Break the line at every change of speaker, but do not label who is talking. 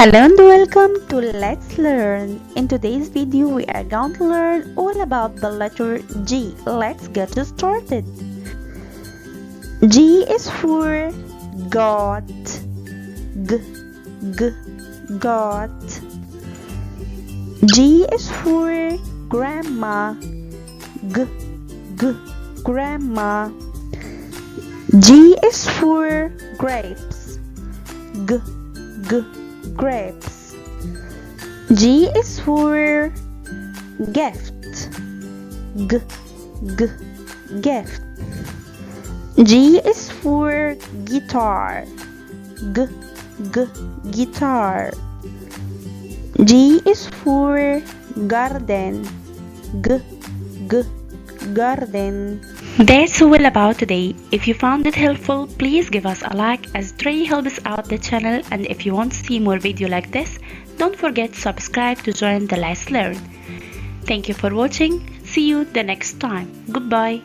Hello and welcome to Let's Learn. In today's video we are going to learn all about the letter G. Let's get started. G is for got. G, g, got. G is for grandma. G, g, grandma. G is for grapes. G, g, grapes. G is for gift. G, g, gift. G is for guitar. G, g, guitar. G is for garden. G, g, garden. That's all about today. If you found it helpful, please give us a like as it really helps out the channel, and if you want to see more videos like this, don't forget to subscribe to join the Let's Learn. Thank you for watching. See you the next time. Goodbye.